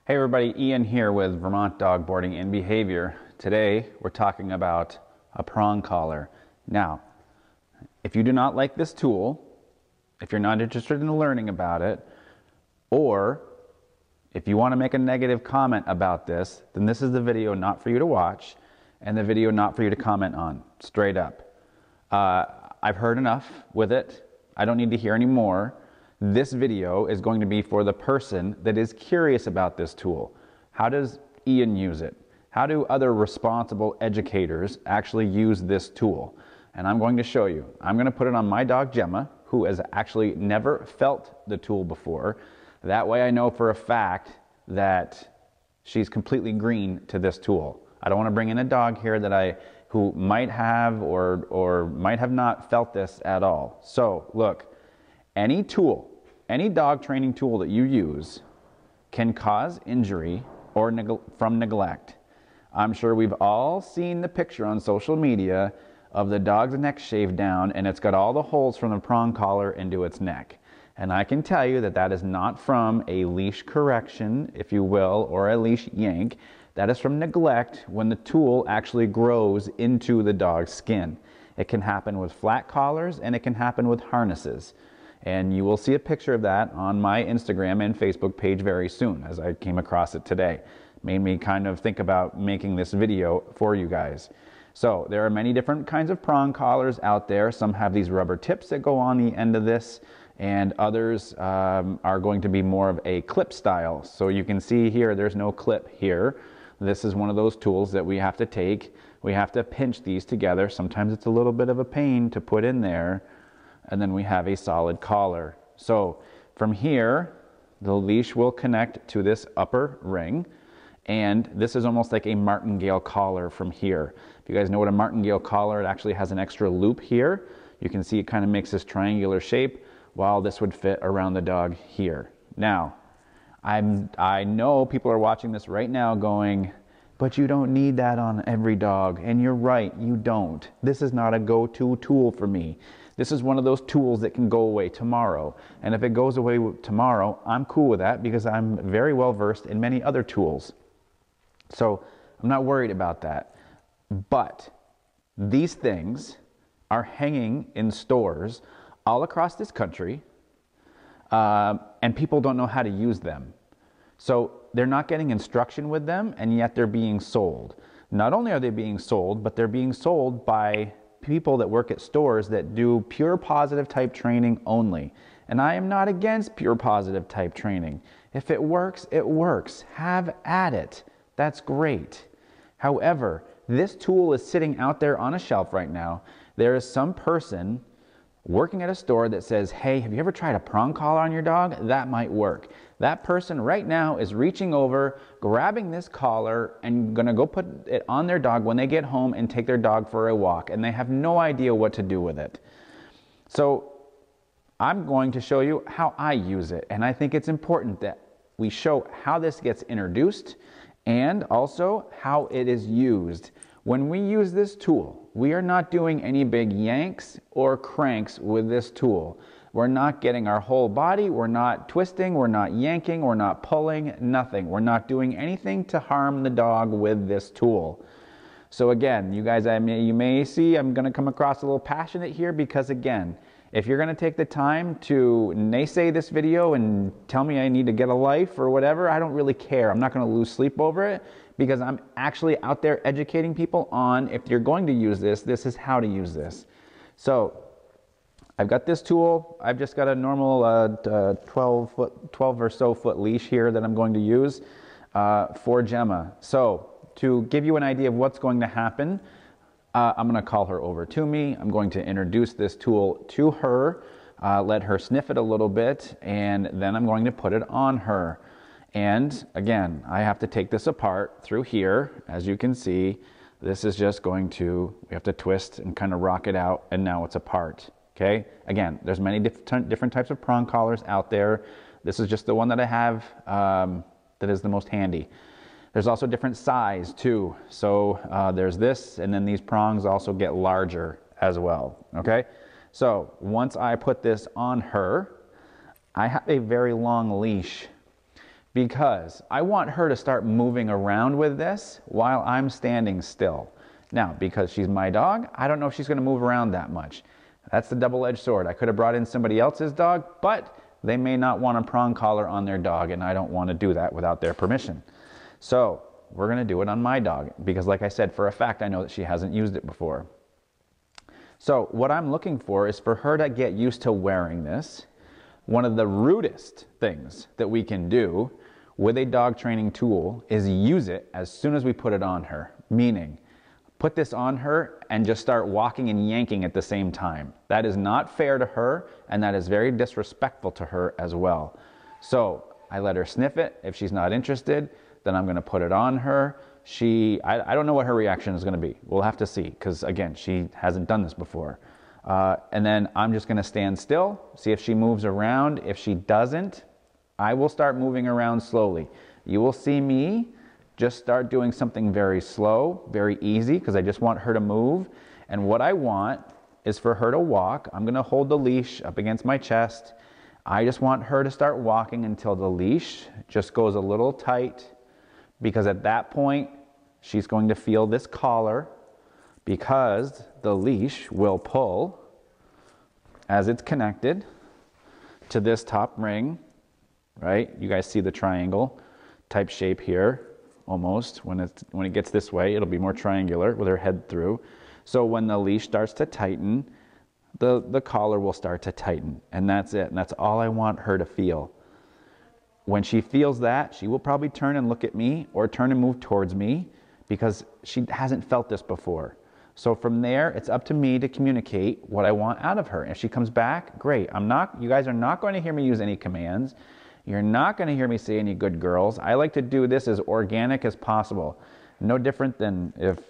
Hey everybody, Ian here with Vermont Dog Boarding and Behavior. Today we're talking about a prong collar. Now, if you do not like this tool, if you're not interested in learning about it, or if you want to make a negative comment about this, then this is the video not for you to watch and the video not for you to comment on, straight up. I've heard enough with it. I don't need to hear any more. This video is going to be for the person that is curious about this tool. How does Ian use it? How do other responsible educators actually use this tool? And I'm going to show you. I'm going to put it on my dog Gemma, who has actually never felt the tool before. That way I know for a fact that she's completely green to this tool. I don't want to bring in a dog here who might have or might have not felt this at all. So look, any tool, any dog training tool that you use can cause injury or from neglect. I'm sure we've all seen the picture on social media of the dog's neck shaved down and it's got all the holes from the prong collar into its neck. And I can tell you that that is not from a leash correction, if you will, or a leash yank. That is from neglect when the tool actually grows into the dog's skin. It can happen with flat collars and it can happen with harnesses. And you will see a picture of that on my Instagram and Facebook page very soon, as I came across it today. Made me kind of think about making this video for you guys. So there are many different kinds of prong collars out there. Some have these rubber tips that go on the end of this, and others are going to be more of a clip style. So you can see here, there's no clip here. This is one of those tools that we have to take. We have to pinch these together. Sometimes it's a little bit of a pain to put in there. And then we have a solid collar. So from here, the leash will connect to this upper ring. And this is almost like a martingale collar from here. If you guys know what a martingale collar, it actually has an extra loop here. You can see it kind of makes this triangular shape, while this would fit around the dog here. Now, I know people are watching this right now going, but you don't need that on every dog. And you're right, you don't. This is not a go-to tool for me. This is one of those tools that can go away tomorrow. And if it goes away tomorrow, I'm cool with that because I'm very well versed in many other tools. So I'm not worried about that. But these things are hanging in stores all across this country, and people don't know how to use them. So they're not getting instruction with them, and yet they're being sold. Not only are they being sold, but they're being sold by people that work at stores that do pure positive type training only. And I am not against pure positive type training. If it works, it works. Have at it. That's great. However, this tool is sitting out there on a shelf right now. There is some person working at a store that says, hey, have you ever tried a prong collar on your dog? That might work. That person right now is reaching over, grabbing this collar, and gonna go put it on their dog when they get home and take their dog for a walk, and they have no idea what to do with it. So I'm going to show you how I use it, and I think it's important that we show how this gets introduced and also how it is used. When we use this tool, we are not doing any big yanks or cranks with this tool. We're not getting our whole body, we're not twisting, we're not yanking, we're not pulling, nothing. We're not doing anything to harm the dog with this tool. So again, you guys, you may see I'm going to come across a little passionate here because again, if you're going to take the time to naysay this video and tell me I need to get a life or whatever, I don't really care. I'm not going to lose sleep over it because I'm actually out there educating people on, if you're going to use this, this is how to use this. So I've got this tool. I've just got a normal 12 or so foot leash here that I'm going to use for Gemma. So to give you an idea of what's going to happen, I'm going to call her over to me. I'm going to introduce this tool to her, let her sniff it a little bit, and then I'm going to put it on her. And again, I have to take this apart through here. As you can see, this is just going to, we have to twist and kind of rock it out, and now it's apart. Okay, again, there's many different types of prong collars out there. This is just the one that I have that is the most handy. There's also different size too. So there's this, and then these prongs also get larger as well. Okay, so once I put this on her, I have a very long leash because I want her to start moving around with this while I'm standing still. Now, because she's my dog, I don't know if she's going to move around that much. That's the double-edged sword. I could have brought in somebody else's dog, but they may not want a prong collar on their dog, and I don't want to do that without their permission. So we're going to do it on my dog because, like I said, for a fact, I know that she hasn't used it before. So what I'm looking for is for her to get used to wearing this. One of the rudest things that we can do with a dog training tool is use it as soon as we put it on her, meaning put this on her and just start walking and yanking at the same time. That is not fair to her, and that is very disrespectful to her as well. So I let her sniff it. If she's not interested, then I'm going to put it on her. I don't know what her reaction is going to be. We'll have to see, because again, she hasn't done this before. And then I'm just going to stand still, see if she moves around. If she doesn't, I will start moving around slowly. You will see me just start doing something very slow, very easy, because I just want her to move. And what I want is for her to walk. I'm going to hold the leash up against my chest. I just want her to start walking until the leash just goes a little tight, because at that point, she's going to feel this collar, because the leash will pull as it's connected to this top ring, right? You guys see the triangle type shape here, almost. When it gets this way, it'll be more triangular with her head through. So when the leash starts to tighten, the collar will start to tighten, and that's it. And that's all I want her to feel. When she feels that, she will probably turn and look at me or turn and move towards me, because she hasn't felt this before. So from there, it's up to me to communicate what I want out of her. If she comes back, great. You guys are not going to hear me use any commands. You're not going to hear me say any good girls. I like to do this as organic as possible. No different than if,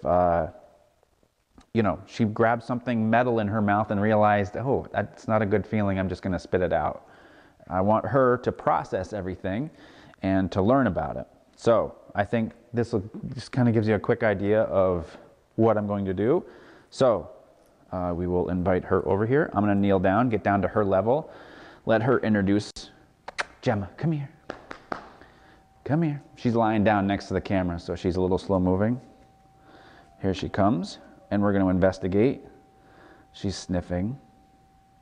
she grabbed something metal in her mouth and realized, oh, that's not a good feeling. I'm just going to spit it out. I want her to process everything and to learn about it. So I think this just kind of gives you a quick idea of what I'm going to do. So we will invite her over here. I'm going to kneel down, get down to her level, let her introduce. Gemma, come here. Come here. She's lying down next to the camera, so she's a little slow moving. Here she comes, and we're going to investigate. She's sniffing,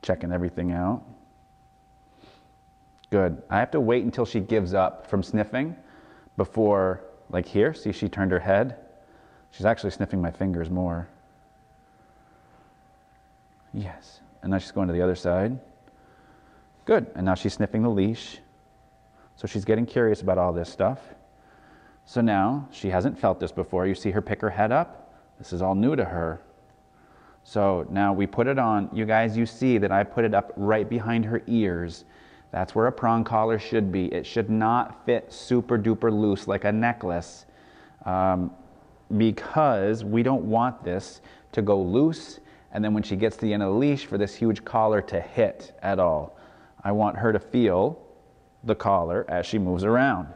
checking everything out. Good. I have to wait until she gives up from sniffing before, like here, see she turned her head. She's actually sniffing my fingers more. Yes. And now she's going to the other side. Good. And now she's sniffing the leash. So she's getting curious about all this stuff. So now she hasn't felt this before. You see her pick her head up. This is all new to her. So now we put it on. You guys, you see that I put it up right behind her ears. That's where a prong collar should be. It should not fit super duper loose like a necklace, because we don't want this to go loose, and then when she gets to the end of the leash, for this huge collar to hit at all. I want her to feel the collar as she moves around.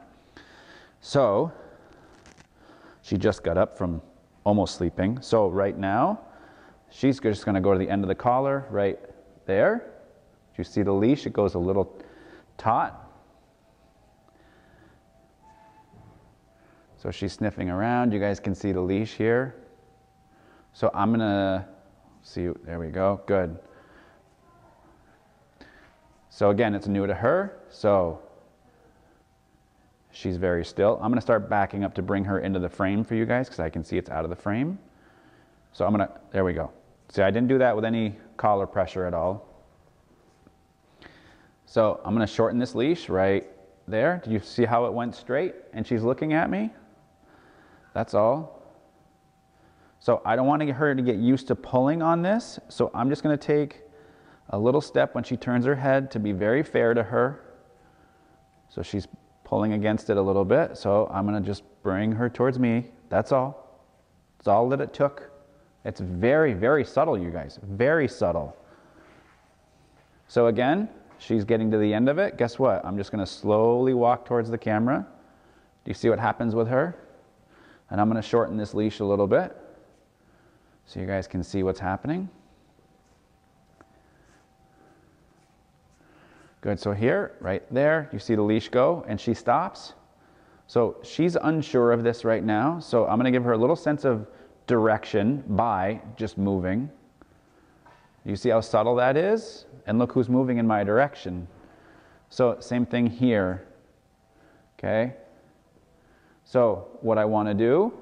So she just got up from almost sleeping. So right now, she's just going to go to the end of the collar right there. Do you see the leash? It goes a little taut. So she's sniffing around. You guys can see the leash here. So I'm going to see, there we go, good. So again, it's new to her, so she's very still. I'm going to start backing up to bring her into the frame for you guys, because I can see it's out of the frame. So I'm going to, there we go. See, I didn't do that with any collar pressure at all. So I'm going to shorten this leash right there. Did you see how it went straight? And she's looking at me. That's all. So I don't want her to get used to pulling on this. So I'm just going to take a little step when she turns her head to be very fair to her. So she's pulling against it a little bit. So I'm going to just bring her towards me. That's all. That's all that it took. It's very, very subtle, you guys. Very subtle. So again, she's getting to the end of it. Guess what? I'm just going to slowly walk towards the camera. Do you see what happens with her? And I'm going to shorten this leash a little bit so you guys can see what's happening. Good, so here, right there, you see the leash go and she stops. So she's unsure of this right now. So I'm gonna give her a little sense of direction by just moving. You see how subtle that is? And look who's moving in my direction. So same thing here, okay? So what I wanna do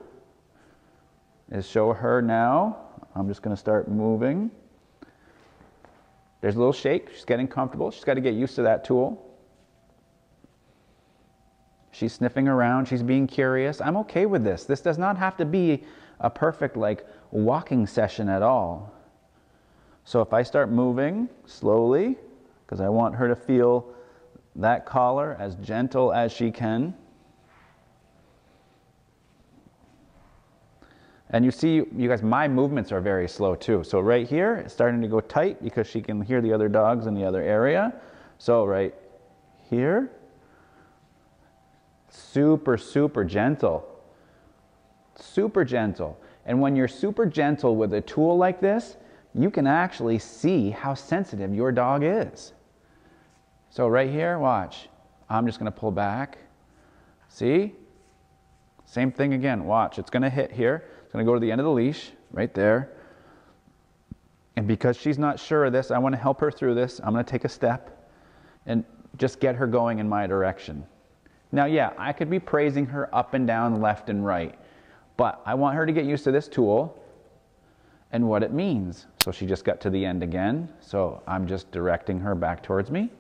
is show her now. I'm just gonna start moving. There's a little shake, she's getting comfortable. She's got to get used to that tool. She's sniffing around, she's being curious. I'm okay with this. This does not have to be a perfect like walking session at all. So if I start moving slowly, because I want her to feel that collar as gentle as she can. And you see, you guys, my movements are very slow too. So right here, it's starting to go tight because she can hear the other dogs in the other area. So right here, super, super gentle. Super gentle. And when you're super gentle with a tool like this, you can actually see how sensitive your dog is. So right here, watch. I'm just gonna pull back. See? Same thing again, watch. It's gonna hit here. Going to go to the end of the leash, right there. And because she's not sure of this, I want to help her through this. I'm going to take a step and just get her going in my direction. Now, yeah, I could be praising her up and down, left and right, but I want her to get used to this tool and what it means. So she just got to the end again. So I'm just directing her back towards me.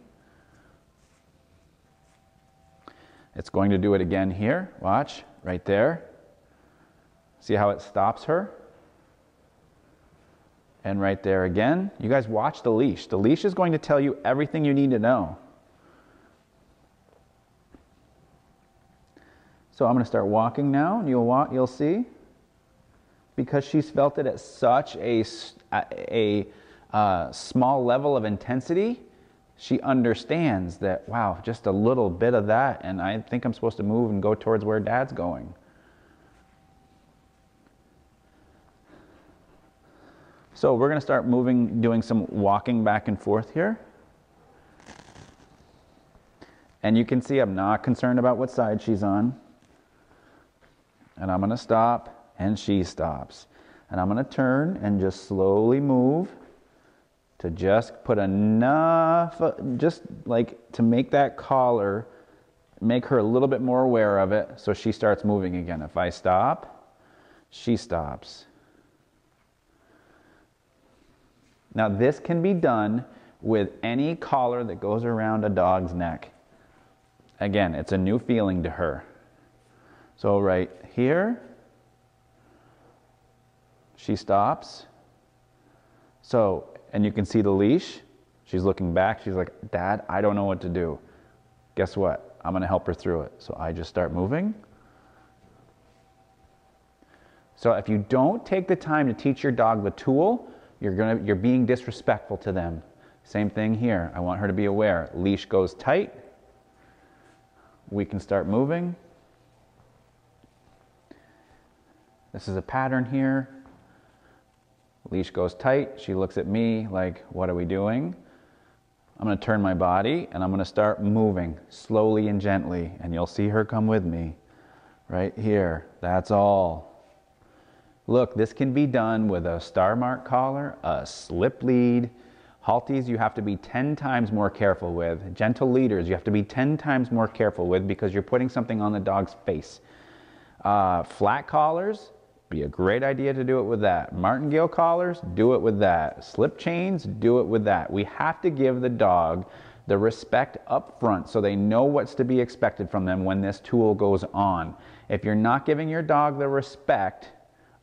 It's going to do it again here. Watch, right there. See how it stops her? And right there again. You guys watch the leash. The leash is going to tell you everything you need to know. So I'm going to start walking now, and you'll see. Because she's felt it at such a small level of intensity, she understands that, wow, just a little bit of that, and I think I'm supposed to move and go towards where Dad's going. So we're going to start moving, doing some walking back and forth here. And you can see I'm not concerned about what side she's on. And I'm going to stop, and she stops. And I'm going to turn and just slowly move to just put enough, just like to make that collar, make her a little bit more aware of it so she starts moving again. If I stop, she stops. Now this can be done with any collar that goes around a dog's neck. Again, it's a new feeling to her. So right here, she stops. So, and you can see the leash. She's looking back. She's like, Dad, I don't know what to do. Guess what? I'm going to help her through it. So I just start moving. So if you don't take the time to teach your dog the tool, you're being disrespectful to them. Same thing here. I want her to be aware. Leash goes tight. We can start moving. This is a pattern here. Leash goes tight. She looks at me like, what are we doing? I'm going to turn my body and I'm going to start moving slowly and gently. And you'll see her come with me right here. That's all. Look, this can be done with a star mark collar, a slip lead. Halties you have to be 10 times more careful with. Gentle leaders you have to be 10 times more careful with because you're putting something on the dog's face. Flat collars, be a great idea to do it with that. Martingale collars, do it with that. Slip chains, do it with that. We have to give the dog the respect up front so they know what's to be expected from them when this tool goes on. If you're not giving your dog the respect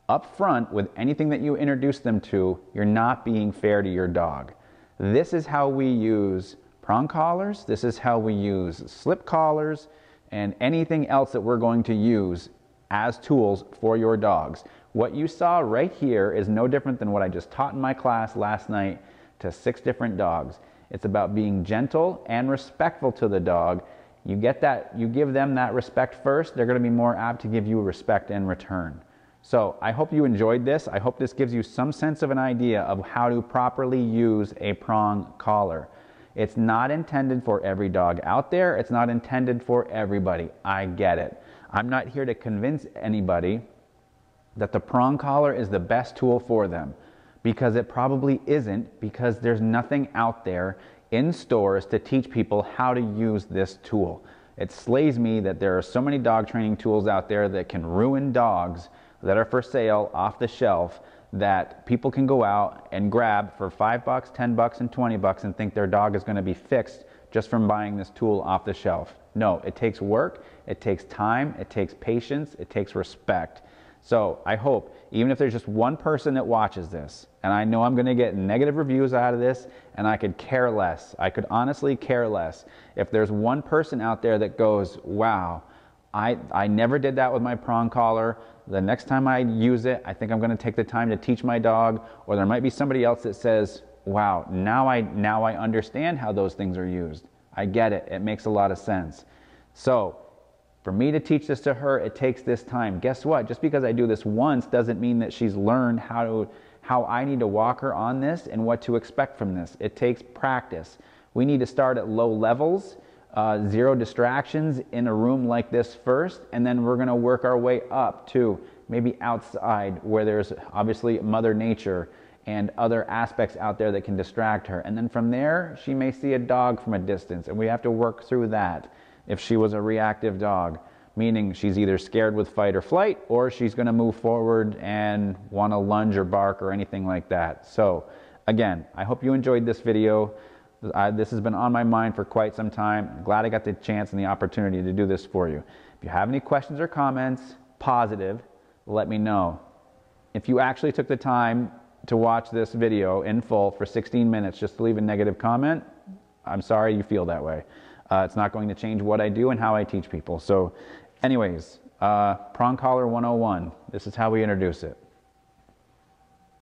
up front with anything that you introduce them to, you're not being fair to your dog. This is how we use prong collars, this is how we use slip collars, and anything else that we're going to use as tools for your dogs. What you saw right here is no different than what I just taught in my class last night to 6 different dogs. It's about being gentle and respectful to the dog. You get that, you give them that respect first, they're going to be more apt to give you respect in return. So I hope you enjoyed this. I hope this gives you some sense of an idea of how to properly use a prong collar. It's not intended for every dog out there. It's not intended for everybody. I get it. I'm not here to convince anybody that the prong collar is the best tool for them, because it probably isn't, because there's nothing out there in stores to teach people how to use this tool. It slays me that there are so many dog training tools out there that can ruin dogs that are for sale off the shelf, that people can go out and grab for $5, $10, and $20 and think their dog is going to be fixed just from buying this tool off the shelf. No, it takes work, it takes time, it takes patience, it takes respect. So I hope, even if there's just one person that watches this, and I know I'm going to get negative reviews out of this, and I could care less. I could honestly care less. If there's one person out there that goes, wow, I never did that with my prong collar. The next time I use it, I think I'm going to take the time to teach my dog. Or there might be somebody else that says, wow, now I understand how those things are used. I get it. It makes a lot of sense. So for me to teach this to her, it takes this time. Guess what? Just because I do this once doesn't mean that she's learned how I need to walk her on this and what to expect from this. It takes practice. We need to start at low levels, 0 distractions in a room like this first, and then we're going to work our way up to maybe outside, where there's obviously Mother Nature and other aspects out there that can distract her. And then from there, she may see a dog from a distance, and we have to work through that. If she was a reactive dog, meaning she's either scared with fight or flight, or she's going to move forward and want to lunge or bark or anything like that. So again, I hope you enjoyed this video. This has been on my mind for quite some time. I'm glad I got the chance and the opportunity to do this for you. If you have any questions or comments, positive, let me know. If you actually took the time to watch this video in full for 16 minutes just to leave a negative comment, I'm sorry you feel that way. It's not going to change what I do and how I teach people. So anyways, prong collar 101. This is how we introduce it.